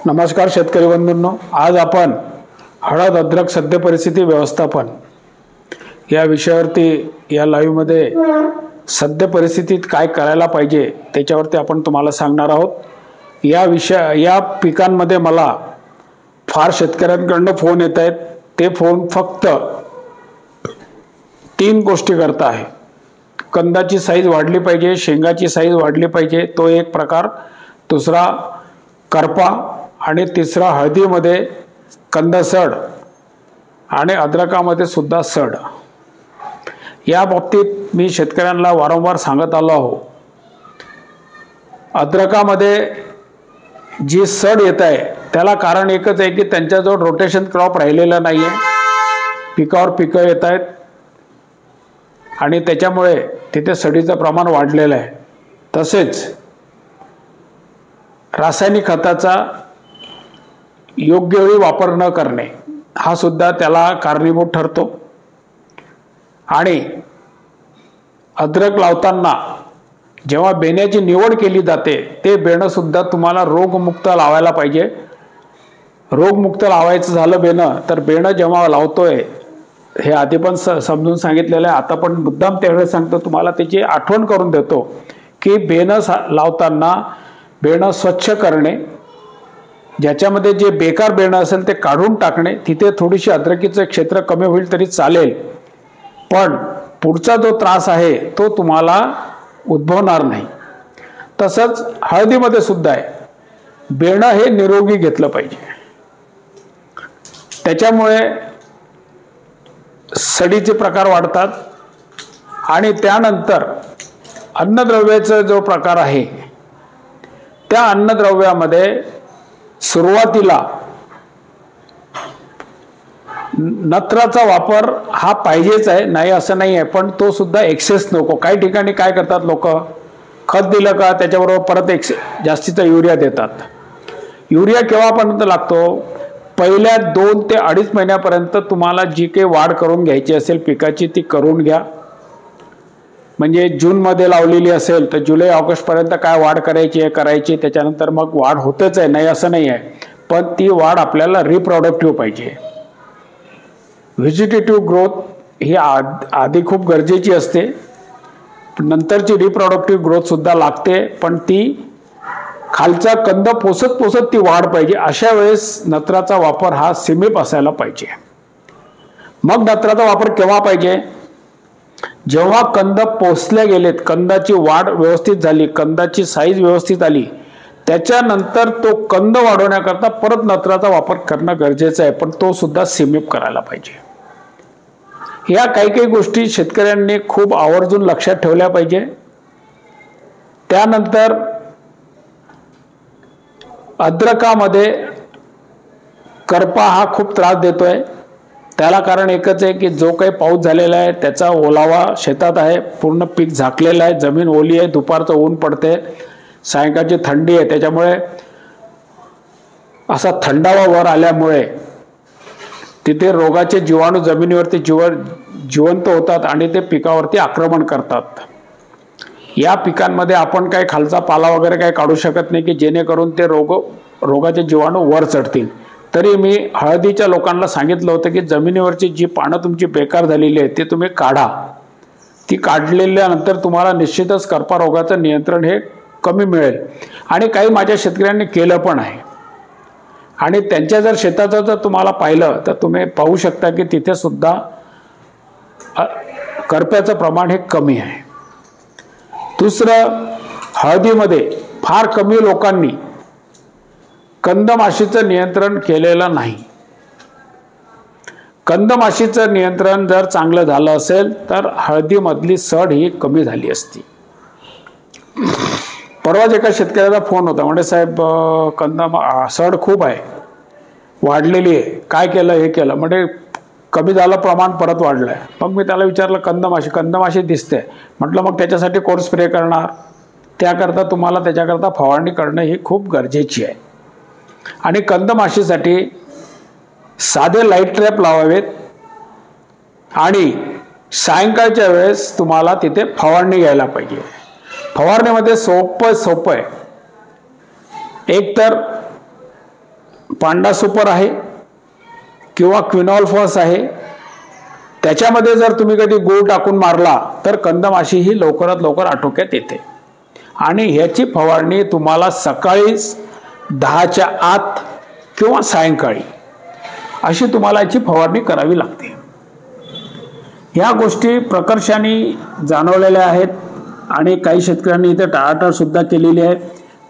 नमस्कार शेतकरी बंधूंनो, आज आपण हळद अद्रक सद्य परिस्थिती व्यवस्थापन या विषयावरती या लाईव्ह मध्ये सद्य परिस्थितीत काय करायला पाहिजे त्याच्यावरती आपण तुम्हाला सांगणार आहोत। या पिकांमध्ये मला फार शेतकऱ्यांकडून फोन येत आहेत। ते फोन फक्त 3 गोष्टी करता आहे। कंदाची साईज वाढली पाहिजे, शेंगाची साईज वाढली पाहिजे, तो एक प्रकार, दुसरा करपा आणि तिसरा हळदीमध्ये कंद सड आणि अद्रकामध्ये सुद्धा सड। या बाबतीत मी शेतकऱ्यांना वारंवार सांगत आलो आहो। अद्रकामध्ये जी सड येत आहे त्याला कारण एकच आहे की त्यांच्याजवळ रोटेशन क्रॉप राहिलेला नाहीये, पिकावर पिकं येत आहेत आणि त्याच्यामुळे तिथे सडीचं प्रमाण वाढलेलं आहे। तसेच रासायनिक खताचा योग्य वेळी वापर न करणे हा सुद्धा त्याला कारणीभूत ठरतो। आणि अद्रक लावताना जेव्हा बेण्याची निवड केली जाते ते बेणं सुद्धा तुम्हाला रोगमुक्त लावायला पाहिजे। रोगमुक्त लावायचं झालं बेणं तर बेणं जेव्हा लावतोय, हे आधी पण समजून सांगितलेलं आहे, आता पण मुद्दाम त्यावेळेस सांगतो, तुम्हाला त्याची आठवण करून देतो की बेणं लावताना बेणं स्वच्छ करणे, ज्याच्यामध्ये जे बेकार बेणं असेल ते काढून टाकणे। तिथे थोडीशी अद्रकीचं क्षेत्र कमी होईल तरी चालेल, पण पुढचा जो त्रास आहे तो तुम्हाला उद्भवणार नाही। तसंच हळदीमध्ये सुद्धा आहे, बेणं हे निरोगी घेतलं पाहिजे, त्याच्यामुळे सडीचे प्रकार वाढतात। आणि त्यानंतर अन्नद्रव्याचा जो प्रकार आहे त्या अन्नद्रव्यामध्ये सुरुवातीला नत्राचा वापर हा पाहिजेच आहे, नाही असं नाही आहे, पण तो सुद्धा एक्सेस नको। काही ठिकाणी काय करतात लोक, खत दिलं का त्याच्याबरोबर परत जास्तीचा युरिया देतात। युरिया केव्हापर्यंत लागतो? पहिल्या 2 ते 2.5 महिन्यापर्यंत तुम्हाला जी काही वाढ करून घ्यायची असेल पिकाची ती करून घ्या। म्हणजे जून मध्ये लावलेली असेल तर जुलै ऑगस्ट पर्यंत काय वाढ करायची, त्याच्यानंतर मग वाढ होतेच आहे, नाही असं नाही आहे, पण ती वाढ आपल्याला रिप्रोडक्टिव्ह पाहिजे। व्हेजिटेटिव्ह ग्रोथ ही आधी खूप गरजेची असते, नंतरची रिप्रोडक्टिव्ह ग्रोथ सुद्धा लागते, पण ती खालचा कंद पोसत ती वाढ पाहिजे। अशा वेळेस नत्राचा वापर हा सीमित असायला पाहिजे। मग नत्राचा वापर केव्हा पाहिजे? जेव्हा कंद पोसले गेलेत, कंदाची वाढ व्यवस्थित झाली, कंदाची साईज व्यवस्थित आली, त्याच्यानंतर तो कंद वाढवण्याकरता परत नत्राचा वापर करणं गरजेचं आहे, पण तो सुद्धा सीमित करायला पाहिजे। या काही गोष्टी शेतकऱ्यांनी खूप आवर्जून लक्षात ठेवल्या पाहिजे। त्यानंतर अद्रकामध्ये करपा हा खूप त्रास देतोय, त्याला कारण एकच आहे की जो काही पाऊस झालेला आहे त्याचा ओलावा शेतात आहे, पूर्ण पीक झाकलेलं आहे, जमीन ओली आहे, दुपारचं ऊन पडते, सायंकाळची थंडी आहे, त्याच्यामुळे असा थंडावा वर आल्यामुळे तिथे रोगाचे जीवाणू जमिनीवरती जिवंत होतात आणि ते पिकावरती आक्रमण करतात। या पिकांमध्ये आपण काही खालचा पाला वगैरे काही काढू शकत नाही की जेणेकरून ते रोगाचे जीवाणू वर चढतील। तरी मी हळदीच्या लोकांना सांगितलं होतं की जमिनीवरची जी पानं तुमची बेकार झालेली आहेत ती तुम्ही काढा। ती काढलेल्यानंतर तुम्हाला निश्चितच करपा रोगाचं नियंत्रण हे कमी मिळेल। आणि काही माझ्या शेतकऱ्यांनी केलं पण आहे, आणि त्यांच्या जर शेताचं जर तुम्हाला पाहिलं तर तुम्ही पाहू शकता की तिथे सुद्धा करप्याचं प्रमाण हे कमी आहे। दुसरं, हळदीमध्ये फार कमी लोकांनी कंदमाशीचं नियंत्रण केलेलं नाही। कंदमाशीचं नियंत्रण जर चांगलं झालं असेल तर हळदीमधली सड ही कमी झाली असती। परवाच एका शेतकऱ्याचा फोन होता, म्हणजे साहेब सड खूप आहे, वाढलेली आहे, काय केलं, हे केलं, म्हणजे कमी झालं प्रमाण, परत वाढलंय। मग मी त्याला विचारलं कंदमाशी दिसते, म्हटलं मग त्याच्यासाठी कोण स्प्रे करणार? त्याकरता तुम्हाला त्याच्याकरता फवारणी करणं ही खूप गरजेची आहे। आणि कंदमाशीसाठी साधे लाईट ट्रॅप लावावेत आणि सायंकाळच्या वेळेस तुम्हाला तिथे फवारणी घ्यायला पाहिजे। फवारणीमध्ये सोपं आहे। एक तर पांडा सुपर आहे किंवा क्विनॉल फॉस आहे, त्याच्यामध्ये जर तुम्ही कधी गूळ टाकून मारला तर कंदमाशी ही लवकरात लवकर आटोक्यात येते. आणि ह्याची फवारणी तुम्हाला सकाळी 10च्या आत किंवा सायंकाळी अशी तुम्हाला याची फवारणी करावी लागते. ह्या गोष्टी प्रकर्षाने जाणवलेल्या आहेत आणि काही शेतकऱ्यांनी इथे टाळाटाळ सुद्धा केलेली आहे.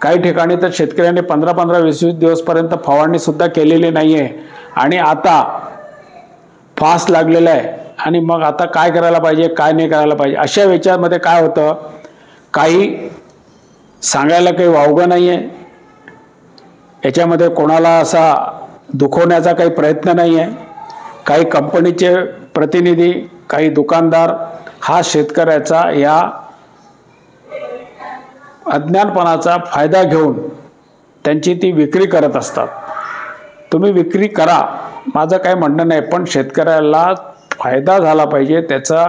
काही ठिकाणी तर शेतकऱ्यांनी 15-15, 20-20 दिवसपर्यंत फवारणी सुद्धा केलेली नाही आहे आणि आता फास लागलेला आहे. आणि मग आता काय करायला पाहिजे, काय नाही करायला पाहिजे, अशा विचारामध्ये काय होतं, काही सांगायला काही वावगं नाही आहे, याच्यामध्ये कोणाला असा दुखवण्याचा काही प्रयत्न नाही आहे. काही कंपनीचे प्रतिनिधी, काही दुकानदार हा शेतकऱ्याचा या अज्ञानपणाचा फायदा घेऊन त्यांची ती विक्री करत असतात. तुम्ही विक्री करा, माझं काही म्हणणं नाही, पण शेतकऱ्याला फायदा झाला पाहिजे, त्याचा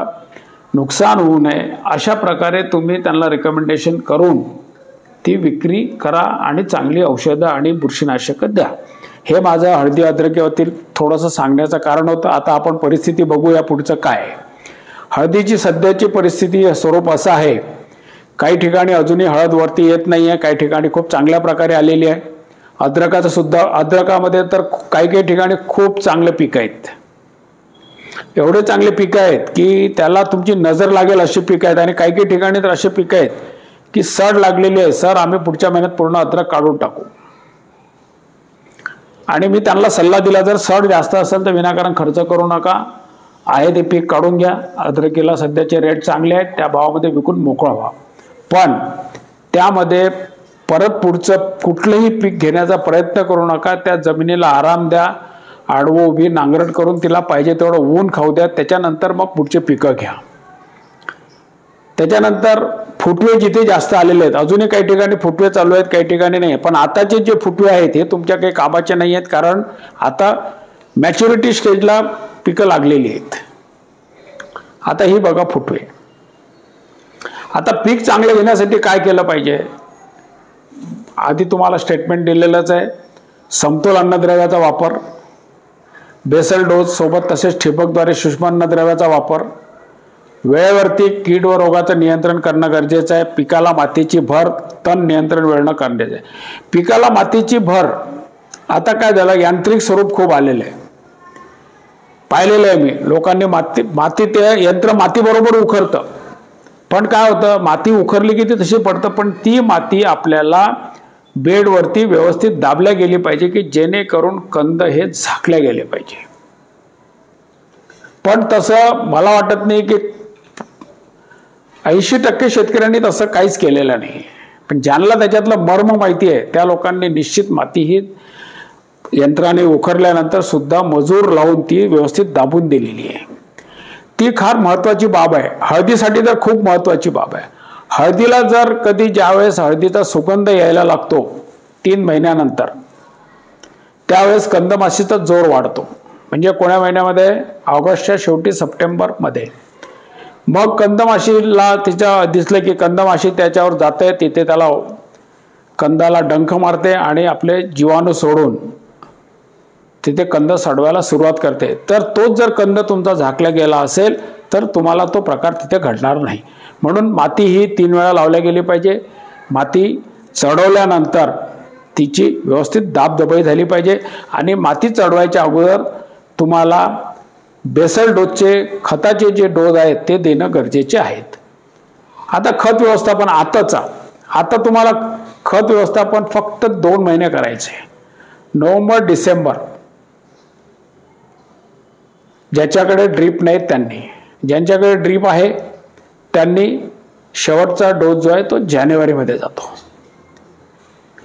नुकसान होऊ नये अशा प्रकारे तुम्ही त्यांना रिकमेंडेशन करून ती विक्री करा आणि चांगली औषधं आणि बुरशीनाशकं द्या. हे माझं हळदी अद्रकेवरील थोडंसं सांगण्याचं कारण होतं. आता आपण परिस्थिती बघूया पुढचं काय. हळदीची सध्याची परिस्थिती स्वरूप असं आहे, काही ठिकाणी अजूनही हळद वरती येत नाही आहे, काही ठिकाणी खूप चांगल्या प्रकारे आलेली आहे. अद्रकाचं सुद्धा, अद्रकामध्ये तर काही ठिकाणी खूप चांगले पीक आहेत, एवढे चांगले पिकं आहेत की त्याला तुमची नजर लागेल अशी पिकं आहेत. आणि काही ठिकाणी तर असे पिकं आहेत की सड लागलेली आहे, सर आम्ही पुढच्या महिन्यात पूर्ण अद्रक काढून टाकू. आणि मी त्यांना सल्ला दिला, जर सड जास्त असेल तर विनाकारण खर्च करू नका, आहे ते पीक काढून घ्या. अद्रकीला सध्याचे रेट चांगले आहेत, त्या भावामध्ये विकून मोकळा व्हा. पण त्यामध्ये परत पुढचं कुठलंही पीक घेण्याचा प्रयत्न करू नका. त्या जमिनीला आराम द्या, आडवं उभी नांगरट करून तिला पाहिजे तेवढं ऊन खाऊ द्या, त्याच्यानंतर मग पुढचे पिकं घ्या. त्याच्यानंतर फुटवे जिथे जास्त आलेले आहेत, अजूनही काही ठिकाणी फुटवे चालू आहेत, काही ठिकाणी नाही, पण आताचे जे फुटवे आहेत हे तुमच्या काही कामाचे नाही आहेत, कारण आता मॅच्युरिटी स्टेजला पिकं लागलेली आहेत. आता ही बघा फुटवे. आता पीक चांगलं घेण्यासाठी काय केलं पाहिजे, आधी तुम्हाला स्टेटमेंट दिलेलंच आहे. समतोल अन्नद्रव्याचा वापर, बेसल डोस सोबत तसेच ठिबकद्वारे सूक्ष्म अन्नद्रव्याचा वापर, वेळेवरती कीड व रोगाचं नियंत्रण करणं गरजेचं आहे. पिकाला मातीची भर, तण नियंत्रण वेळणं गरजेचं आहे. पिकाला मातीची भर आता काय झालं, यांत्रिक स्वरूप खूप आलेलं आहे, पाहिलेलं आहे मी. लोकांनी माती ते यंत्र माती बरोबर उखरतं, पण काय होतं, माती उखरली की ती तशी पडतं, पण ती माती आपल्याला बेडवरती व्यवस्थित दाबल्या गेली पाहिजे की जेणेकरून कंद हे झाकल्या गेले पाहिजे. पण तसं मला वाटत नाही की 80% शेतकऱ्यांनी तसं काहीच केलेलं नाही. पण ज्यांना त्याच्यातलं मर्म माहिती आहे त्या लोकांनी निश्चित माती ही यंत्राने उखरल्यानंतर सुद्धा मजूर लावून ती व्यवस्थित दाबून दिलेली आहे. ती फार महत्वाची बाब आहे. हळदीसाठी तर खूप महत्वाची बाब आहे. हळदीला जर कधी ज्यावेळेस हळदीचा सुगंध यायला लागतो 3 महिन्यानंतर, त्यावेळेस कंदमाशीचा जोर वाढतो. म्हणजे कोण्या महिन्यामध्ये, ऑगस्टच्या शेवटी सप्टेंबरमध्ये. मग कंदमाशीला तिच्या दिसलं की कंदमाशी त्याच्यावर जाते, तिथे त्याला कंदाला डंख मारते आणि आपले जीवाणू सोडून तिथे कंद सडवायला सुरुवात करते. तर तोच जर कंद तुमचा झाकला गेला असेल तर तुम्हाला तो प्रकार तिथे घडणार नाही. म्हणून माती ही 3 वेळा लावल्या गेली पाहिजे. माती चढवल्यानंतर तिची व्यवस्थित दाबदबाई झाली पाहिजे आणि माती चढवायच्या अगोदर तुम्हाला बेसल डोसचे, खताचे जे डोस आहेत ते देणं गरजेचे आहेत. आता खत व्यवस्थापन आता तुम्हाला खत व्यवस्थापन फक्त 2 महिने करायचे, नोव्हेंबर डिसेंबर. ज्याच्याकडे ड्रीप नाहीत त्यांनी, ज्यांच्याकडे ड्रीप आहे त्यांनी शेवटचा डोस जो आहे तो जानेवारीमध्ये जातो.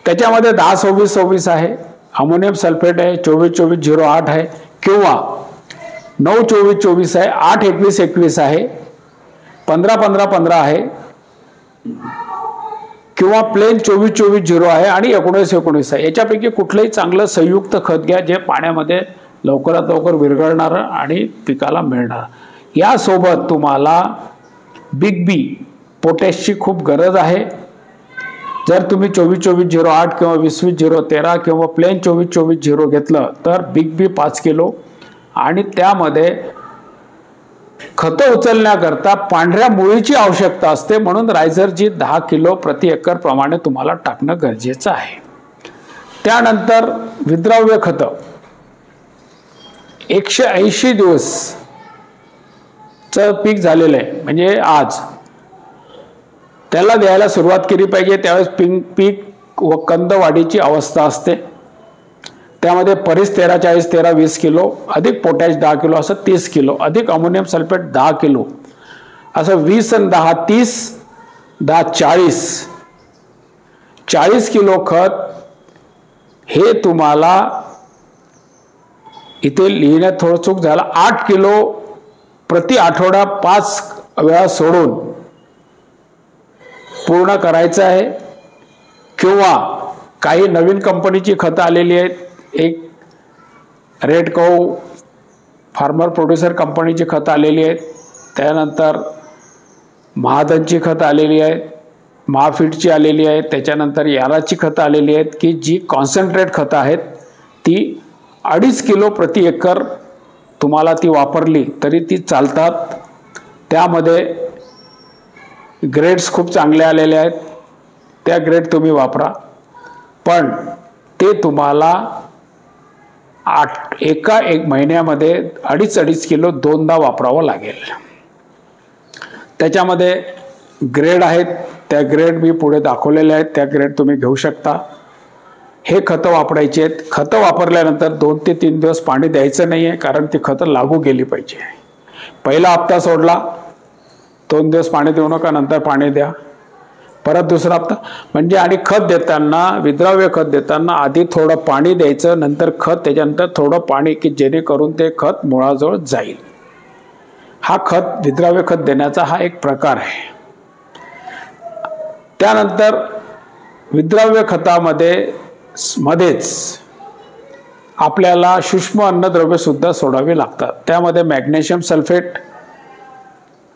त्याच्यामध्ये 10-26-26 आहे, अमोनियम सल्फेट आहे, 24-24-08 आहे किंवा 9-24-24 आहे, 8-21-21 आहे, 15-15-15 आहे किंवा प्लेन 24-24-0 आहे आणि 19-19 आहे. याच्यापैकी कुठलंही चांगलं संयुक्त खत घ्या जे पाण्यामध्ये लवकरात लवकर विरघळणारं आणि पिकाला मिळणार. यासोबत तुम्हाला बिग बी पोटॅशची खूप गरज आहे. जर तुम्ही 24-24-08 किंवा 20-20-13 किंवा प्लेन 24-24-0 घेतलं तर बिग बी 5 किलो आणि त्यामध्ये खतं उचलण्याकरता पांढऱ्या मुळीची आवश्यकता असते, म्हणून रायझरची 10 किलो प्रति एकर प्रमाणे तुम्हाला टाकणं गरजेचं आहे. त्यानंतर विद्राव्य खतं 180 दिवस चं पीक झालेलं आहे म्हणजे आज त्याला द्यायला सुरुवात केली पाहिजे. त्यावेळेस पीक व कंद वाढीची अवस्था असते. त्यामध्ये परिस 13-40-13-20 किलो अधिक पोटॅश 10 किलो असं 30 किलो अधिक अमोनियम सल्फेट 10 किलो असं 20 आणि 10-30 10-40 40 किलो खत हे तुम्हाला इथे लिहिण्यात थोडं चूक झाला. 8 किलो प्रति आठवडा 5 वेळा सोडून पूर्ण करायचं आहे. किंवा काही नवीन कंपनीची खतं आलेली आहेत. एक रेड काऊ फार्मर प्रोड्युसर कंपनीची खतं आलेली आहेत. त्यानंतर महादनची खतं आलेली आहेत, महाफिटची आलेली आहेत. त्याच्यानंतर याराची खतं आलेली आहेत की जी कॉन्सन्ट्रेट खतं आहेत ती 2.5 किलो प्रति एकर तुम्हाला ती वापरली तरी ती चालतात. त्यामध्ये ग्रेड्स खूप चांगले आलेले आहेत, त्या ग्रेड तुम्ही वापरा. पण ते तुम्हाला एका महिन्यामध्ये 2.5 किलो 2दा वापरावं लागेल. त्याच्यामध्ये ग्रेड आहेत, त्या ग्रेड मी पुढे दाखवलेले आहेत, त्या ग्रेड तुम्ही घेऊ शकता. हे खतं वापरायचे आहेत. खतं वापरल्यानंतर 2 ते 3 दिवस पाणी द्यायचं नाही आहे, कारण ती खतं लागू गेली पाहिजे. पहिला हप्ता सोडला 2 दिवस पाणी देऊ नका, नंतर पाणी द्या. परत दुसरा हप्ता म्हणजे आणि खत देताना विद्राव्य खत देताना आधी थोडं पाणी द्यायचं, नंतर खत, त्याच्यानंतर थोडं पाणी की जेणेकरून ते खत मुळाजवळ जाईल. हा खत विद्राव्य खत देण्याचा हा एक प्रकार आहे. त्यानंतर विद्राव्य खतामध्ये मध्येच आपल्याला सूक्ष्म अन्नद्रव्य सुद्धा सोडावी लागतात. त्यामध्ये मॅग्नेशियम सल्फेट,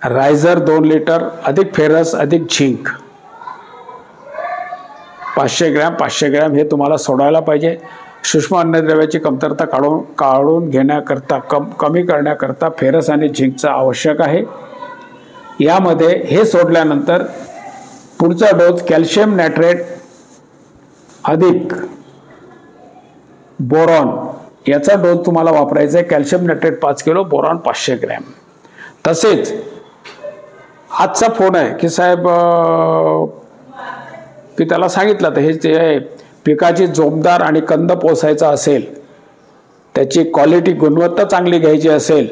रायझर 2 लिटर अधिक फेरस अधिक झिंक 500 ग्रॅम हे तुम्हाला सोडायला पाहिजे. सूक्ष्म अन्नद्रव्याची कमतरता काढून घेण्याकरता कमी करण्याकरता फेरस आणि झिंकचा आवश्यक आहे. यामध्ये हे सोडल्यानंतर पुढचा डोस कॅल्शियम नायट्रेट अधिक बोरॉन याचा डोस तुम्हाला वापरायचा आहे. Calcium nitrate 5 kilo, boron 500 gram. तसेच आजचा फोन आहे की साहेब की त्याला सांगितलं तर हे जे पिकाची जोमदार आणि कंद पोसायचा असेल, त्याची क्वालिटी गुणवत्ता चांगली घ्यायची असेल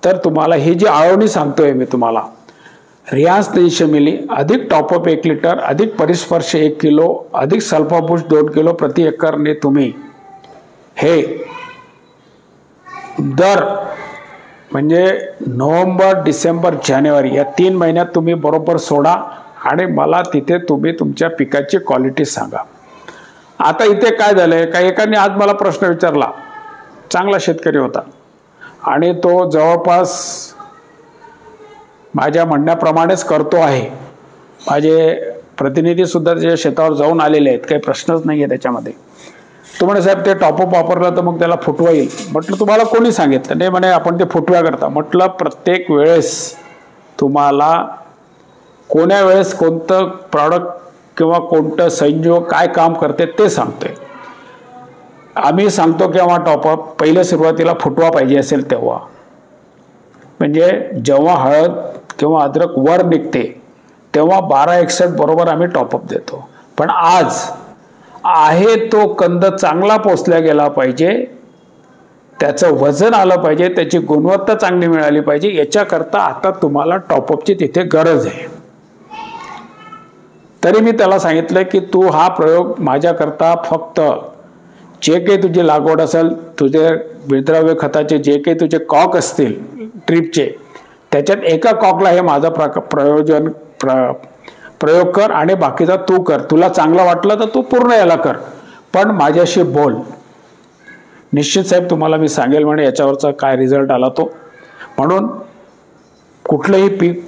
तर तुम्हाला ही जी आळवणी सांगतोय मी तुम्हाला, रियाज 300 मिली अधिक टॉपअप 1 लिटर अधिक परिस्पर्श 1 किलो अधिक सल्फाबुस्ट 2 किलो प्रति एकरने तुम्ही हे दर म्हणजे नोव्हेंबर, डिसेंबर, जानेवारी या 3 महिन्यात तुम्ही बरोबर सोडा आणि मला तिथे तुम्ही तुमच्या पिकाची क्वालिटी सांगा. आता इथे काय झालंय, काही एकाने आज मला प्रश्न विचारला, चांगला शेतकरी होता आणि तो जवळपास माझ्या म्हणण्याप्रमाणेच करतो आहे. माझे प्रतिनिधी सुद्धा त्याच्या शेतावर जाऊन आलेले आहेत, काही प्रश्नच नाही आहे त्याच्यामध्ये. तो म्हणे साहेब ते टॉपअप वापरलं तर मग त्याला फुटवा येईल. म्हटलं तुम्हाला कोणी सांगितलं? नाही म्हणे आपण ते फुटव्या करता. म्हटलं प्रत्येक वेळेस तुम्हाला कोण्या वेळेस कोणतं प्रॉडक्ट किंवा कोणतं संयोग काय काम करते ते सांगतोय. आम्ही सांगतो केव्हा टॉपअप, पहिले सुरुवातीला फुटवा पाहिजे असेल तेव्हा, म्हणजे जेव्हा हळद किंवा अद्रक वर निघते तेव्हा 1261 बरोबर आम्ही टॉपअप देतो. पण आज आहे तो कंद चांगला पोचला गेला पाहिजे, त्याचं वजन आलं पाहिजे, त्याची गुणवत्ता चांगली मिळाली पाहिजे, याच्याकरता आता तुम्हाला टॉपअपची तिथे गरज आहे. तरी मी त्याला सांगितलं की तू हा प्रयोग माझ्याकरता फक्त जे काही तुझी लागवड असेल, तुझे विद्राव्य खताचे जे काही तुझे कॉक असतील ट्रिपचे, त्याच्यात एका कॉकला हे माझा प्रयोग कर आणि बाकीचा तू कर. तुला चांगलं वाटलं तर तू पूर्ण याला कर, पण माझ्याशी बोल. निश्चित साहेब तुम्हाला मी सांगेल म्हणे याच्यावरचा काय रिझल्ट आला तो. म्हणून कुठलंही पीक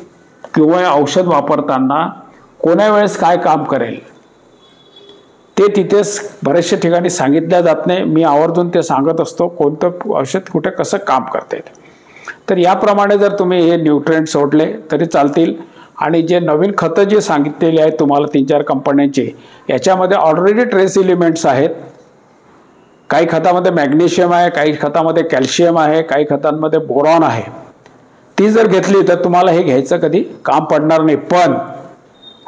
किंवा औषध वापरताना कोण्या वेळेस काय काम करेल ते तिथेच बऱ्याचशा ठिकाणी सांगितल्या जात नाही. मी आवर्जून ते सांगत असतो कोणतं औषध कुठे कसं काम करते. तर याप्रमाणे जर तुम्ही हे न्यूट्रिएंट सोडले तरी चालतील. आणि जे नवीन खतं जे सांगितलेली आहेत तुम्हाला 3-4 कंपन्यांचे, याच्यामध्ये ऑलरेडी ट्रेस एलिमेंट्स आहेत. काही खतामध्ये मॅग्नेशियम आहे, काही खतामध्ये कॅल्शियम आहे, काही खतांमध्ये बोरॉन आहे. ती जर घेतली तर तुम्हाला हे घ्यायचं कधी काम पडणार नाही. पण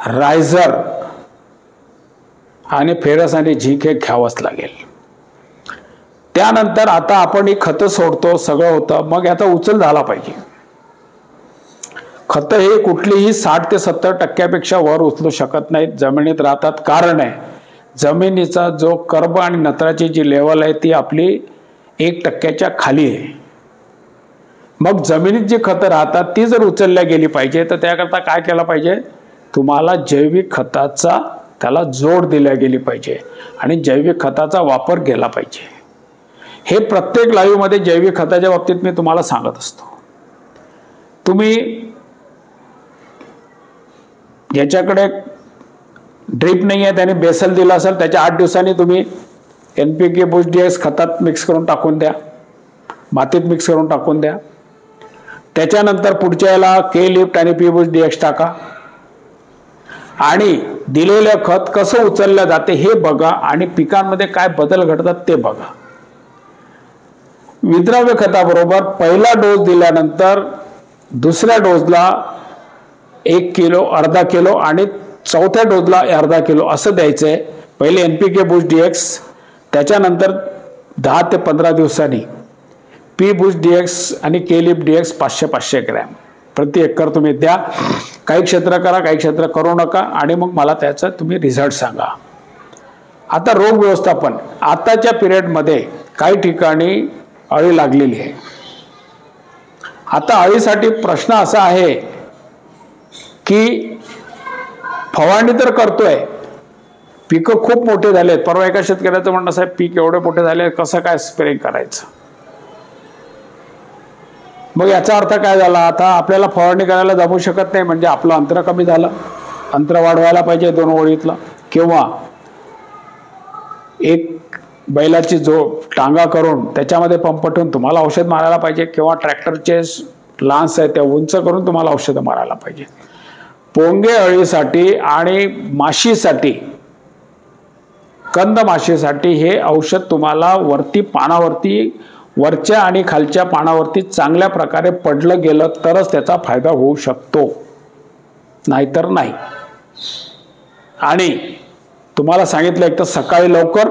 रायझर आणि फेरस आणि झिंक हे घ्यावंच लागेल. त्यानंतर आता आपण ही खतं सोडतो, सगळं होतं, मग याचा उचल झाला पाहिजे. खतं हे कुठलीही 60 ते 70% वर उचलू शकत नाहीत, जमिनीत राहतात. कारण आहे जमिनीचा जो कर्ब आणि नत्राची जी लेवल आहे ती आपली 1% खाली आहे. मग जमिनीत जी खतं राहतात ती जर उचलल्या गेली पाहिजे तर त्याकरता काय केलं पाहिजे, तुम्हाला जैविक खताचा त्याला जोड दिल्या गेली पाहिजे आणि जैविक खताचा वापर केला पाहिजे. हे प्रत्येक लाईव्ह मध्ये जैविक खताच्या बाबतीत मी तुम्हाला सांगत असतो. तुम्ही ज्याच्याकडे ड्रीप नाही आहे त्याने बेसल दिला असेल, त्याच्या 8 दिवसांनी तुम्ही NPK बूस्ट DX खतात मिक्स करून टाकून द्या, मातीत मिक्स करून टाकून द्या. त्याच्यानंतर पुढच्या याला K लिफ्ट आणि P बूस्ट DX टाका आणि दिलेलं खत कसं उचललं जाते हे बघा आणि पिकांमध्ये काय बदल घडतात ते बघा. विद्राव्य खताबरोबर पहिला डोस दिल्यानंतर दुसऱ्या डोसला 1 किलो, अर्धा किलो आणि चौथ्या डोसला अर्धा किलो असं द्यायचंय. पहिले NPK बूस्ट DX, त्याच्यानंतर 10 ते 15 दिवसांनी P बूस्ट DX आणि K लिफ्ट DX 500-500 ग्रॅम प्रति एकर तुम्ही द्या. काही क्षेत्र करा, काही क्षेत्र करू नका आणि मग मला त्याचा तुम्ही रिझल्ट सांगा. आता रोग व्यवस्थापन, आताच्या पिरियडमध्ये काही ठिकाणी अळी लागलेली आहे. आता अळीसाठी प्रश्न असा आहे की फवारणी तर करतोय, पिकं खूप मोठे झालेत. परवा एका शेतकऱ्याचं म्हणणं साहेब पीक एवढे मोठे झाले, कसं काय स्प्रेइंग करायचं. मग याचा अर्थ काय झाला, आता आपल्याला फवारणी करायला जमू शकत नाही म्हणजे आपलं अंतर कमी झालं. अंतर वाढवायला पाहिजे 2 ओळीतलं, किंवा एक बैलाची जो टांगा करून त्याच्यामध्ये पंप ठेवून तुम्हाला औषध मारायला पाहिजे, किंवा ट्रॅक्टरचे लान्स आहे त्या उंच करून तुम्हाला औषधं मारायला पाहिजे. पोंगे अळीसाठी आणि माशीसाठी, कंद माशीसाठी हे औषध तुम्हाला वरती पानावरती, वरच्या आणि खालच्या पानावरती चांगल्या प्रकारे पडलं गेलं तरच त्याचा फायदा होऊ शकतो, नाहीतर नाही. आणि तुम्हाला सांगितलं एक तर सकाळी लवकर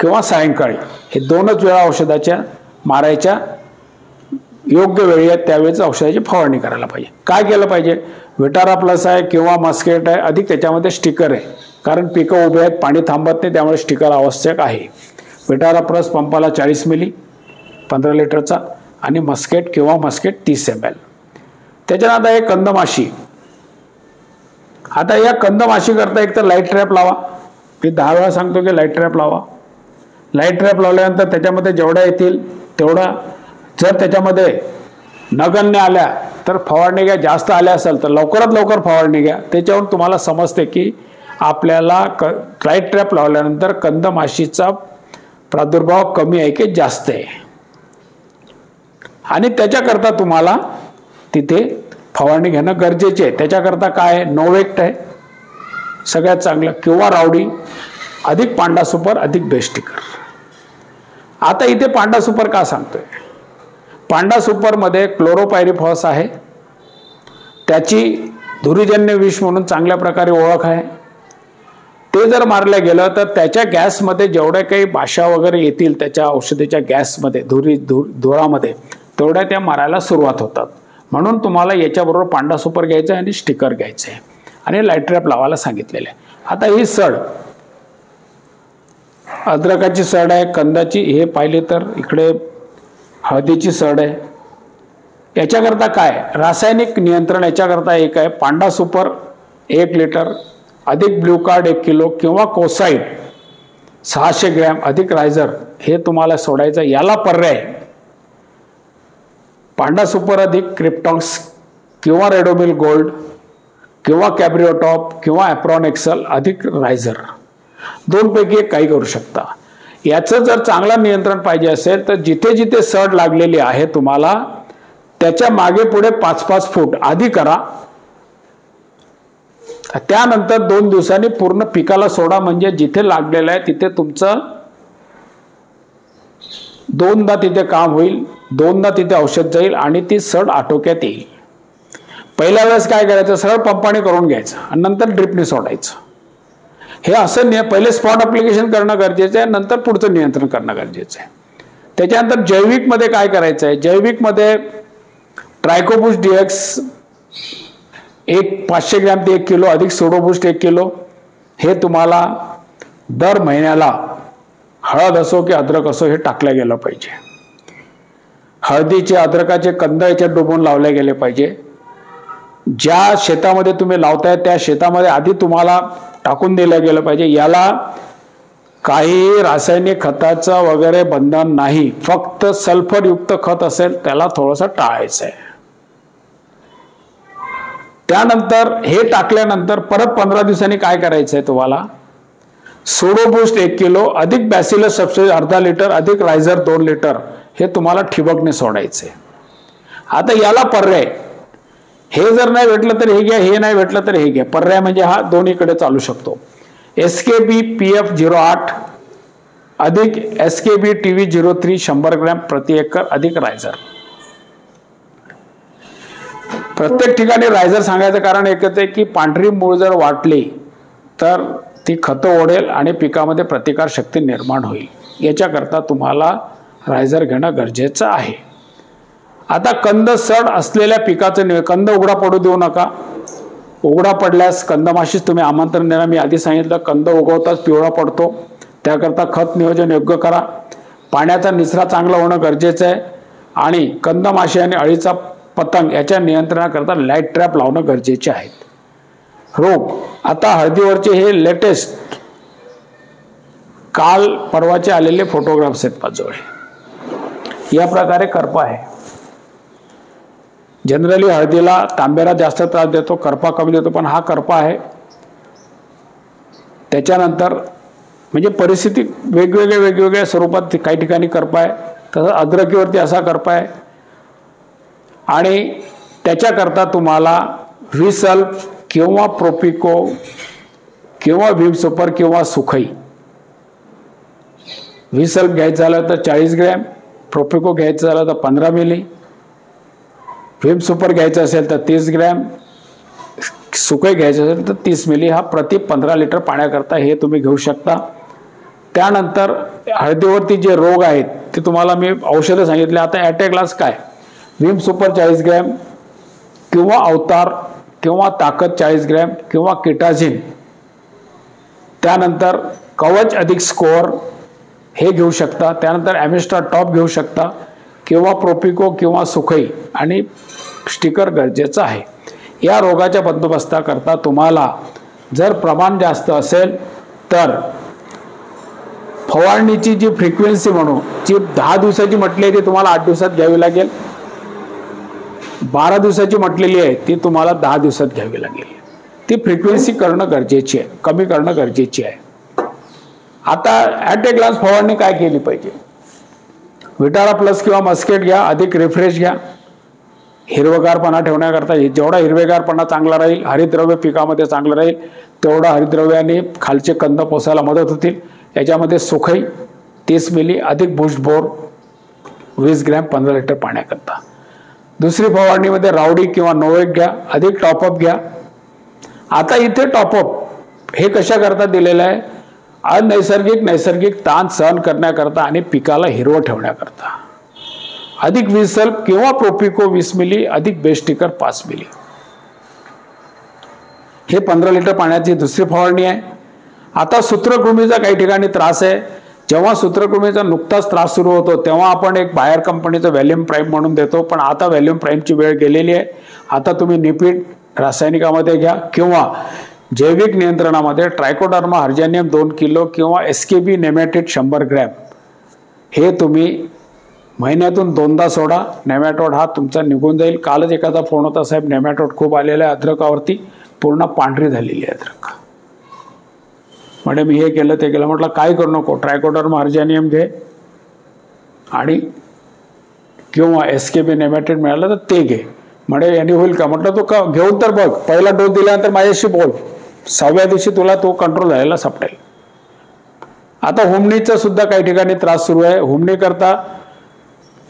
किंवा सायंकाळी हे 2च वेळा औषधाच्या मारायच्या, योग्य वेळी आहे त्यावेळेस औषधाची फवारणी करायला पाहिजे. काय केलं पाहिजे, विटारा प्लस आहे किंवा मस्केट आहे, अधिक त्याच्यामध्ये स्टिकर आहे, कारण पिकं उभे आहेत, पाणी थांबत नाही, त्यामुळे स्टिकर आवश्यक आहे. विटारा प्लस पंपाला 40 मिली 15 लिटरचा आणि मस्केट किंवा मस्केट 30 ml. त्याच्यानंतर आहे कंदमाशी. आता या कंदमाशी करता एक तर लाईट ट्रॅप लावा. मी 10 वेळा सांगतो की लाईट ट्रॅप लावा. लाईट ट्रॅप लावल्यानंतर त्याच्यामध्ये जेवढ्या येतील तेवढा, जर त्याच्यामध्ये नगण्य आल्या तर फवारणी घ्या, जास्त आल्या असेल तर लवकरात लवकर फवारणी घ्या. त्याच्यावरून तुम्हाला समजते की आपल्याला लाईट ट्रॅप लावल्यानंतर कंदमाशीचा प्रादुर्भाव कमी आहे की जास्त आहे. आणि त्याच्याकरता तुम्हाला तिथे फवारणी घेणं गरजेचे आहे. त्याच्याकरता काय आहे, नोवेक्ट आहे सगळ्यात चांगलं, किंवा रावडी, अधिक पांडा सुपर, अधिक बेस्टिकर. आता इथे पांडा सुपर का सांगतोय, पांडा सुपर मध्ये क्लोरोपायरिफॉस आहे, त्याची धुरीजन्य विष म्हणून चांगल्या प्रकारे ओळख आहे. ते जर मारलं गेलं तर त्याच्या गॅसमध्ये जेवढ्या काही भाषा वगैरे येतील त्याच्या औषधीच्या गॅसमध्ये, धुरामध्ये, तेवढ्या त्या मारायला सुरुवात होतात. म्हणून तुम्हाला याच्याबरोबर पांडा सुपर घ्यायचं आहे आणि स्टिकर घ्यायचं आहे आणि लाईट ट्रॅप लावायला सांगितलेलं आहे. आता ही सड, अद्रकाची सड आहे, कंदाची, हे पाहिली तर इकडे हळदीची सड आहे. याच्याकरता काय रासायनिक नियंत्रण, याच्याकरता एक आहे पांडा सुपर 1 लिटर, अधिक ब्ल्यू कार्ड 1 किलो, किंवा कोसाइड 600 ग्रॅम, अधिक रायझर, हे तुम्हाला सोडायचं. याला पर्याय पांडा सुपर अधिक क्रिप्टॉक्स किंवा रेडोमिल गोल्ड किंवा कॅब्रिओटॉप किंवा ॲप्रॉन एक्सल अधिक रायझर. दोनपैकी एक काही करू शकता. याचं जर चांगलं नियंत्रण पाहिजे असेल तर जिथे जिथे सड लागलेली आहे तुम्हाला त्याच्या मागे पुढे 5-5 फूट आधी करा. त्यानंतर 2 दिवसांनी पूर्ण पिकाला सोडा. म्हणजे जिथे लागलेलं आहे तिथे तुमचं 2दा तिथे काम होईल, 2दा तिथे औषध जाईल आणि ती सड आटोक्यात येईल. पहिल्या वेळेस काय करायचं, सरळ पंपाने करून घ्यायचं आणि नंतर ड्रिपने सोडायचं. हे असं पहिले स्पॉट ॲप्लिकेशन करणं गरजेचं आहे, नंतर पुढचं नियंत्रण करणं गरजेचं आहे. त्याच्यानंतर जैविकमध्ये काय करायचं आहे, जैविकमध्ये ट्रायकोबूस्ट DX 500 ग्रॅम ते 1 किलो अधिक सोडोबूस्ट 1 किलो हे तुम्हाला दर महिन्याला हळद असो की अद्रक असो हे टाकलं गेलं पाहिजे. हळदीचे अद्रकाचे कंद याच्यात डुबवून लावले गेले पाहिजे. ज्या शेतामध्ये तुम्ही लावताय त्या शेतामध्ये आधी तुम्हाला टाकून दिलं गेलं पाहिजे. याला काही रासायनिक खताचं वगैरे बंधन नाही, फक्त सल्फरयुक्त खत असेल त्याला थोडंसं टाळायचं आहे. त्यानंतर हे टाकल्यानंतर परत 15 दिवसांनी काय करायचं आहे तुम्हाला, सोडोबूस्ट 1 किलो अधिक बॅसिलस सबस्टिट्यूट अर्धा लिटर अधिक रायझर 2 लिटर हे तुम्हाला ठिबकने सोडायचे. आता याला पर्याय, हे जर नाही भेटलं तर हे घ्या, हे नाही भेटलं तर हे घ्या. पर्याय म्हणजे हा दोन्हीकडे चालू शकतो. SKB PF 08 अधिक SKB TV 03 100 ग्रॅम प्रति एकर अधिक रायझर. प्रत्येक ठिकाणी रायझर सांगायचं कारण एकच आहे की पांढरी मूळ जर वाटली तर ती खतं ओढेल आणि पिकामध्ये प्रतिकार शक्ती निर्माण होईल. याच्याकरता तुम्हाला रायझर घेणं गरजेचं आहे. आता कंद सड असलेल्या पिकाचं कंद उघडा पडू देऊ नका. उघडा पडल्यास कंदमाशीच तुम्ही आमंत्रण देणार. मी आधी सांगितलं कंद उगवताच पिवळा पडतो, त्याकरता खत नियोजन योग्य करा. पाण्याचा निचरा चांगला होणं गरजेचं आहे आणि कंदमाशी आणि अळीचा पतंग याच्या नियंत्रणाकरता लाईट ट्रॅप लावणं गरजेचे आहेत. रोग, आता हळदीवरचे हे लेटेस्ट काल परवाचे आलेले फोटोग्राफ्स आहेत माझ्याजवळ. या प्रकारे करपा आहे. जनरली हळदीला तांबेरा जास्त त्रास देतो, करपा कमी देतो, पण हा करपा आहे. त्याच्यानंतर म्हणजे परिस्थिती वेगवेगळ्या स्वरूपात काही ठिकाणी करपा आहे, तसं अद्रकीवरती असा करपा आहे. आणि त्याच्याकरता तुम्हाला व्हिसल्फ किंवा प्रोपिको किंवा व्हीम सुपर किंवा सुखई. व्हिसल्फ घ्यायचं झालं तर 40 ग्रॅम, प्रोपिको घ्यायचं झालं तर 15 मिली, व्हीम सुपर घ्यायचं असेल तर 30 ग्रॅम, सुकई घ्यायचं असेल तर 30 मिली. हा प्रति 15 लिटर पाण्याकरता हे तुम्ही घेऊ शकता. त्यानंतर हळदीवरती जे रोग आहेत ते तुम्हाला मी औषधं सांगितले. आता ॲट ए ग्लास काय, व्हीम सुपर 40 ग्रॅम किंवा अवतार किंवा ताकद 40 ग्रॅम किंवा किटाझिन. त्यानंतर कवच अधिक स्कोअर हे घेऊ शकता. त्यानंतर ॲमिस्ट्रा टॉप घेऊ शकता किंवा प्रोपिको किंवा सुखई आणि स्टिकर गरजेचं आहे. या रोगाच्या बंदोबस्ताकरता तुम्हाला जर प्रमाण जास्त असेल तर फवारणीची जी फ्रिक्वेन्सी म्हणू जी 10 दिवसाची म्हटली आहे ती तुम्हाला 8 दिवसात घ्यावी लागेल. 12 दिवसाची म्हटलेली आहे ती तुम्हाला 10 दिवसात घ्यावी लागेल. ती फ्रिक्वेन्सी करणं गरजेची आहे, कमी करणं गरजेची आहे. आता ॲट ए ग्लास फवारणी काय केली पाहिजे, विटारा प्लस किंवा मस्केट घ्या अधिक रिफ्रेश घ्या. हिरवगारपणा ठेवण्याकरता जेवढा हिरवेगारपणा चांगला राहील, हरितद्रव्य पिकामध्ये चांगलं राहील, तेवढा हरितद्रव्याने खालचे कंद पोसायला मदत होतील. याच्यामध्ये सुखई 30 मिली अधिक बूस्ट बोर 20 ग्रॅम 15 लिटर पाण्याकरता. दुसरी फवारणीमध्ये रावडी किंवा नोवेक घ्या अधिक टॉपअप घ्या. आता इथे टॉपअप हे कशाकरता दिलेलं आहे, अनैसर्गिक नैसर्गिक ताण सहन करण्याकरता आणि पिकाला हिरवं ठेवण्याकरता. अधिक व्हिसल्फ किंवा प्रोपिको 20 मिली अधिक बेस्टिकर 5 मिली. हे 15 लिटर पाण्याची दुसरी फवारणी आहे. आता सूत्रकृमीचा काही ठिकाणी त्रास आहे. जेव्हा सूत्रकृमीचा नुकताच त्रास सुरू होतो तेव्हा आपण एक बाहेर कंपनीचं व्हॅल्यूम प्राईम म्हणून देतो, पण आता व्हॅल्यूम प्राईमची वेळ गेलेली आहे. आता तुम्ही निपीड रासायनिकामध्ये घ्या किंवा जैविक नियंत्रणामध्ये ट्रायकोडर्मा हर्जानियम 2 किलो किंवा SKB नेमॅटिड 100 ग्रॅम हे तुम्ही महिन्यातून 2दा सोडा. नेमॅटोड हा तुमचा निघून जाईल. कालच एखादा फोन होता, साहेब नेमॅटोड खूप आलेला आहे अद्रकावरती, पूर्ण पांढरी झालेली आहे अद्रक. म्हणे मी हे केलं ते केलं. म्हटलं काय करू नको, ट्रायकोडर्मा अर्जानियम घे आणि किंवा एसकेबी नेमॅटिड मिळालं तर ते घे. म्हणे यांनी होईल का? म्हटलं तू का घेऊन तर बघ, पहिला डोस दिल्यानंतर माझ्याशी बोल, 6व्या दिवशी तुला तो कंट्रोल झालेला सापडेल. आता हुमणीचा सुद्धा काही ठिकाणी त्रास सुरू आहे. हुमणी करता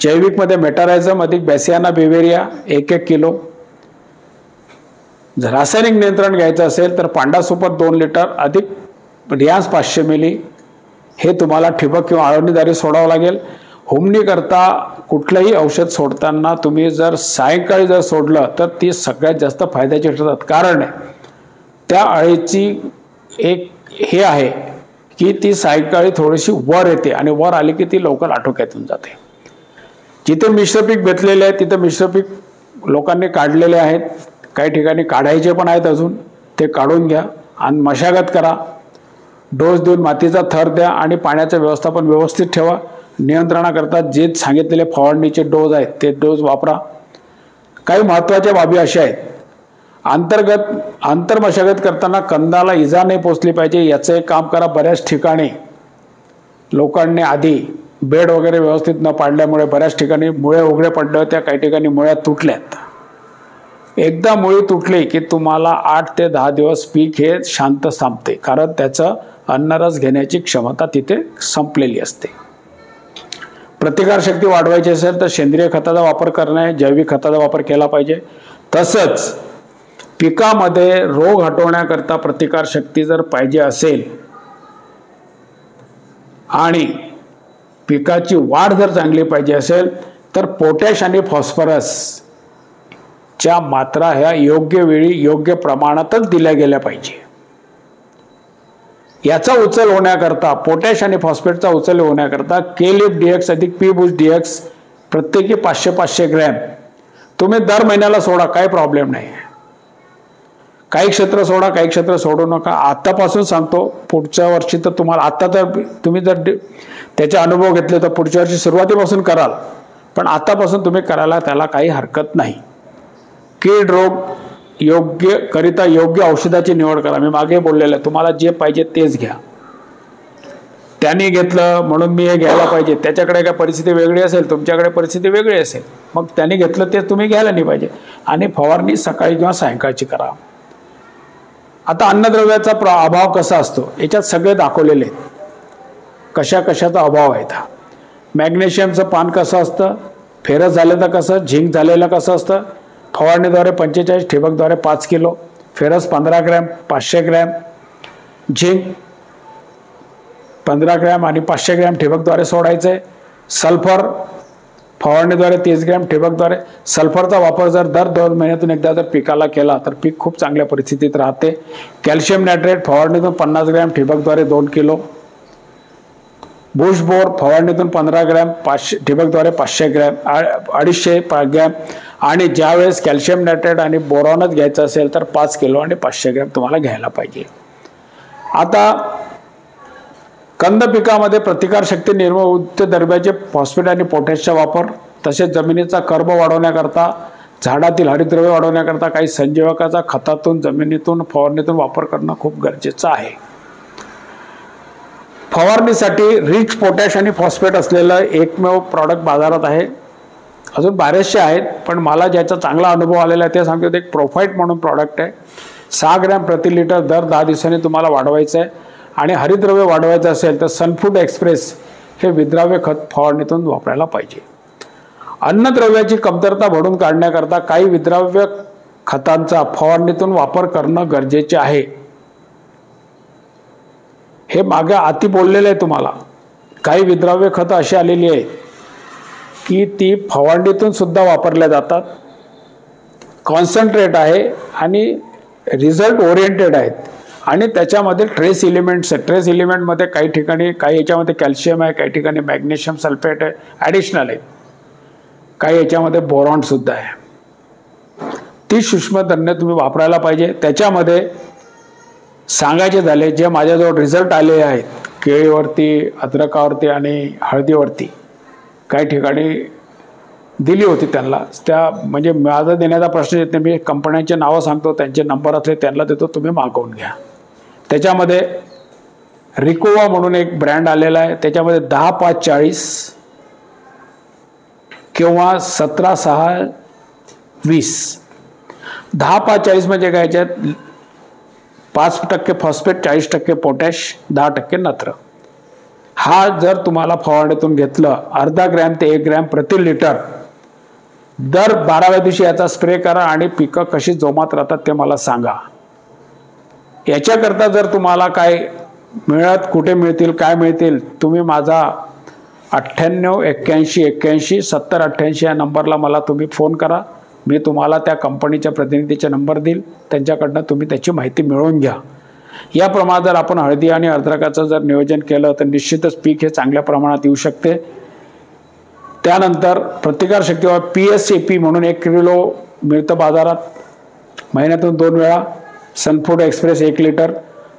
जैविकमध्ये मेटारायझम अधिक बॅसियाना बेवेरिया 1-1 किलो. जर रासायनिक नियंत्रण घ्यायचं असेल तर पांडा सुपर 2 लिटर अधिक रियान्स 500 मिली हे तुम्हाला ठिबक किंवा आळवणीद्वारे सोडावं लागेल. हुमणी करता कुठलंही औषध सोडताना तुम्ही जर सायंकाळी जर सोडलं तर ती सगळ्यात जास्त फायद्याची ठरतात. कारण त्या अळीची एक हे आहे की ती सायंकाळी थोडीशी वर येते आणि वर आली की ती लवकर आटोक्यात येऊन जाते. जिथे मिश्र पीक घेतलेले आहे तिथे मिश्र पीक लोकांनी काढलेले आहेत, काही ठिकाणी काढायचे पण आहेत अजून, ते काढून घ्या आणि मशागत करा. डोस देऊन मातीचा थर द्या आणि पाण्याचं व्यवस्थापन व्यवस्थित ठेवा. नियंत्रणाकरता जे सांगितलेले फवारणीचे डोस आहेत ते डोस वापरा. काही महत्त्वाच्या बाबी अशा आहेत, आंतर मशागत करताना कंदाला इजा नाही पोचली पाहिजे याचं एक काम करा. बऱ्याच ठिकाणी लोकांनी आधी बेड वगैरे व्यवस्थित न पाडल्यामुळे बऱ्याच ठिकाणी मुळे उघडे पडले होत्या, काही ठिकाणी मुळ्या तुटल्यात. एकदा मुळी तुटली की तुम्हाला 8 ते 10 दिवस पीक हे शांत थांबते, कारण त्याचं अन्नरस घेण्याची क्षमता तिथे संपलेली असते. प्रतिकारशक्ती वाढवायची असेल तर सेंद्रिय खताचा वापर करणे, जैविक खताचा वापर केला पाहिजे. तसंच पिकामध्ये रोग हटवण्याकरता प्रतिकारशक्ती जर पाहिजे असेल आणि पिकाची वाढ जर चांगली पाहिजे असेल तर पोटॅश आणि फॉस्फरस च्या मात्रा ह्या योग्य वेळी योग्य प्रमाणातच दिल्या गेल्या पाहिजे. याचा उचल होण्याकरता, पोटॅश आणि फॉस्फेटचा उचल होण्याकरता केलिप डीएक्स अधिक पी बूस्ट डीएक्स प्रत्येकी 500-500 ग्रॅम तुम्ही दर महिन्याला सोडा, काही प्रॉब्लेम नाही. काही क्षेत्र सोडा, काही क्षेत्र सोडू नका. आतापासून सांगतो, पुढच्या वर्षी तर तुम्हाला आता तर तुम्ही जर त्याचे अनुभव घेतले तर पुढच्या वर्षी सुरुवातीपासून कराल, पण आतापासून तुम्ही करायला त्याला काही हरकत नाही. कीड रोग योग्य औषधाची निवड करा. मी मागे बोललेलं आहे, तुम्हाला जे पाहिजे तेच घ्या. त्यांनी घेतलं म्हणून मी हे घ्यायला पाहिजे, त्याच्याकडे काय परिस्थिती वेगळी असेल, तुमच्याकडे परिस्थिती वेगळी असेल, मग त्यांनी घेतलं तेच तुम्ही घ्यायला नाही पाहिजे. आणि फवारणी सकाळी किंवा सायंकाळची करा. आता अन्नद्रव्याचा अभाव कसा असतो याच्यात सगळे दाखवलेले आहेत, कशाचा अभाव आहे. मॅग्नेशियमचं पान कसं असतं, फेरस झालेलं कसं, झिंक झालेलं कसं असतं. फवारणीद्वारे 45, ठिबकद्वारे 5 kilo, ferrous 15 gram 500 gram, zinc 15 gram आणि 500 ग्रॅम ठिबकद्वारे सोडायचे. Sulphur फवारणीद्वारे 30 gram ठिबकद्वारे. सल्फरचा वापर जर दर 2 महिन्यातून एकदा जर पिकाला केला तर पीक खूप चांगल्या परिस्थितीत राहते. कॅल्शियम नायट्रेट फवारणीतून 50 ग्रॅम ठिबकद्वारे 2 किलो. बुश बोर फवारणीतून 15 ग्रॅम ठिबकद्वारे 500 ग्रॅम 250 ग्रॅम. आणि ज्यावेळेस कॅल्शियम नायट्रेट आणि बोरॉनच घ्यायचं असेल तर 5 किलो आणि 500 ग्रॅम तुम्हाला घ्यायला पाहिजे. आता कंद पिकामध्ये प्रतिकारशक्ती निर्माण उच्च दर्जाचे फॉस्फेट आणि पोटॅशचा वापर, तसेच जमिनीचा कर्ब वाढवण्याकरता, झाडातील हरितद्रव्य वाढवण्याकरता काही संजीवकाचा खतातून, जमिनीतून, फवारणीतून वापर करणं खूप गरजेचं आहे. फवारणीसाठी रिच पोटॅश आणि फॉस्फेट असलेलं एकमेव प्रॉडक्ट बाजारात आहे. अजून बरेचसे आहेत, पण मला ज्याचा चांगला अनुभव आलेला आहे ते सांगतो. एक प्रोफाइट म्हणून प्रॉडक्ट आहे. 6 ग्रॅम प्रति लिटर दर 10 दिवसांनी तुम्हाला वाढवायचं आहे. आणि हरितद्रव्य वाढवायचं असेल तर सनफूड एक्सप्रेस हे विद्राव्य खत फवारणीतून वापरायला पाहिजे. अन्नद्रव्याची कमतरता भरून काढण्याकरता काही विद्राव्य खतांचा फवारणीतून वापर करणं गरजेचे आहे. हे मागे आधी बोललेलं आहे तुम्हाला. काही विद्राव्य खतं अशी आलेली आहेत की ती फवारणीतून सुद्धा वापरल्या जातात. कॉन्सन्ट्रेट आहे आणि रिझल्ट ओरिएंटेड आहेत आणि त्याच्यामध्ये ट्रेस एलिमेंट्स आहेत. ट्रेस एलिमेंटमध्ये काही ठिकाणी काही याच्यामध्ये कॅल्शियम आहे, काही ठिकाणी मॅग्नेशियम सल्फेट आहे, ॲडिशनल आहे. काही याच्यामध्ये बोरॉन सुद्धा आहे. ती सूक्ष्मतज्ञ तुम्ही वापरायला पाहिजे. त्याच्यामध्ये सांगायचे झाले जे माझ्याजवळ रिझल्ट आले आहेत केळीवरती, अद्रकावरती आणि हळदीवरती, काही ठिकाणी दिली होती त्यांना. त्या म्हणजे माझा देण्याचा प्रश्न येत नाही. मी कंपन्यांचे नावं सांगतो, त्यांचे नंबर असले त्यांना देतो, तुम्ही मागवून घ्या. त्याच्यामध्ये रिकोवा म्हणून एक ब्रँड आलेला आहे, त्याच्यामध्ये 10-5-40 किंवा 17-6-20. 10-5-40 म्हणजे काय, याच्यात 5% फॉस्फेट, 40% पोटॅश, 10% नत्र. हा जर तुम्हाला फवारणीतून घेतलं, अर्धा ग्रॅम ते 1 ग्रॅम प्रति लिटर दर 12व्या दिवशी याचा स्प्रे करा आणि पिकं कशी जोमात राहतात ते मला सांगा. याच्याकरता जर तुम्हाला काय मिळत, कुठे मिळतील, काय मिळतील, तुम्ही माझा 98-81-81-70-88 या नंबरला मला तुम्ही फोन करा. मी तुम्हाला त्या कंपनीच्या प्रतिनिधीचा नंबर देईल, त्यांच्याकडनं तुम्ही त्याची माहिती मिळवून घ्या. या प्रमाणात जर आपण हळदी आणि अद्रकाचं जर नियोजन केलं तर निश्चितच पीक हे चांगल्या प्रमाणात येऊ शकते. त्यानंतर प्रतिकारशक्ती PSAP म्हणून 1 किलो मिळतं बाजारात, महिन्यातून 2 वेळा. सनफूड एक्सप्रेस 1 लिटर,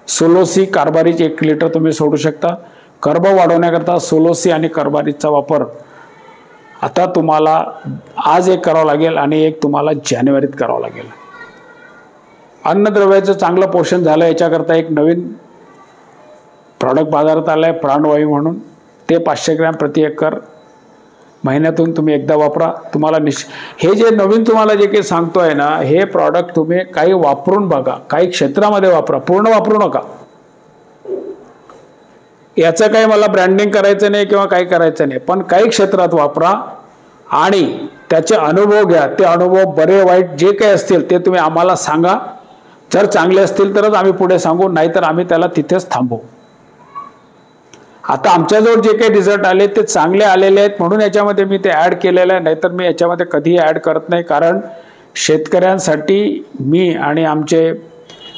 सोलोसी कार्बारिज 1 लिटर तुम्ही सोडू शकता. कर्ब वाढवण्याकरता सोलोसी आणि कार्बारिजचा वापर आता तुम्हाला आज एक करावं लागेल आणि एक तुम्हाला जानेवारीत करावं लागेल. अन्नद्रव्याचं चांगलं पोषण झालं याच्याकरता एक नवीन प्रॉडक्ट बाजारात आलं आहे, प्राणवायू म्हणून. ते 500 ग्रॅम प्रति एकर महिन्यातून तुम्ही एकदा वापरा. तुम्हाला हे जे नवीन तुम्हाला जे काही सांगतोय ना, हे प्रॉडक्ट तुम्ही काही वापरून बघा, काही क्षेत्रामध्ये वापरा, पूर्ण वापरू नका. याचं काही मला ब्रँडिंग करायचं नाही किंवा काही करायचं नाही, पण काही क्षेत्रात वापरा आणि त्याचे अनुभव घ्या. ते अनुभव बरे वाईट जे काही असतील ते तुम्ही आम्हाला सांगा. जर चांगले असतील तरच आम्ही पुढे सांगू, नाहीतर आम्ही त्याला तिथेच थांबवू. आता आमच्याजवळ जे काही रिझल्ट आले ते चांगले आलेले आहेत म्हणून याच्यामध्ये मी ते ॲड केलेलं आहे, नाहीतर मी याच्यामध्ये कधीही ॲड करत नाही. कारण शेतकऱ्यांसाठी मी आणि आमचे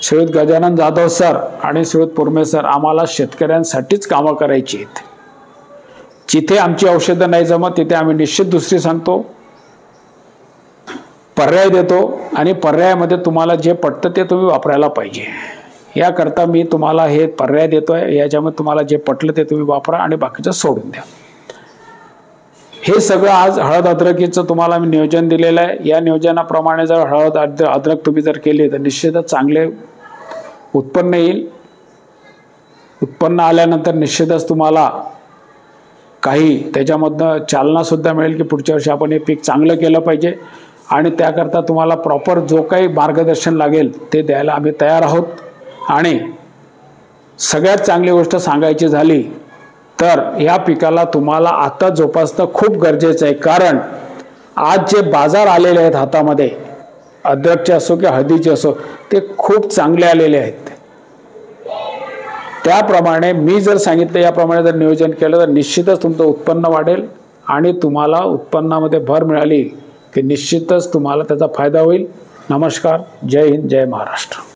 श्रीयुत गजानन जाधव सर आणि श्रीयुत पुरमे सर, आम्हाला शेतकऱ्यांसाठीच कामं करायची आहेत. जिथे आमची औषधं नाही जमत तिथे आम्ही निश्चित दुसरी सांगतो, पर्याय देतो आणि पर्यायामध्ये तुम्हाला जे पटतं ते तुम्ही वापरायला पाहिजे. याकरता मी तुम्हाला हे पर्याय देतोय. याच्यामध्ये तुम्हाला जे पटलं ते तुम्ही वापरा आणि बाकीचं सोडून द्या. हे सगळं आज हळद अद्रकीचं तुम्हाला मी नियोजन दिलेलं आहे. या नियोजनाप्रमाणे जर हळद अद्रक तुम्ही जर केली तर निश्चितच चांगले उत्पन्न येईल. उत्पन्न आल्यानंतर निश्चितच तुम्हाला काही त्याच्यामधनं चालनासुद्धा मिळेल की पुढच्या वर्षी आपण हे पीक चांगलं केलं पाहिजे. आणि त्याकरता तुम्हाला प्रॉपर जो काही मार्गदर्शन लागेल ते द्यायला आम्ही तयार आहोत. आणि सगळ्यात चांगली गोष्ट सांगायची झाली तर या पिकाला तुम्हाला आता जोपासणं खूप गरजेचं आहे. कारण आज जे बाजार आलेले आहेत हातामध्ये, अद्रकचे असो किंवा हळदीचे असो, ते खूप चांगले आलेले आहेत. त्याप्रमाणे मी जर सांगितलं याप्रमाणे जर नियोजन केलं तर निश्चितच तुमचं उत्पन्न वाढेल आणि तुम्हाला उत्पन्नामध्ये भर मिळाली की निश्चितच तुम्हाला त्याचा फायदा होईल. नमस्कार. जय हिंद, जय महाराष्ट्र.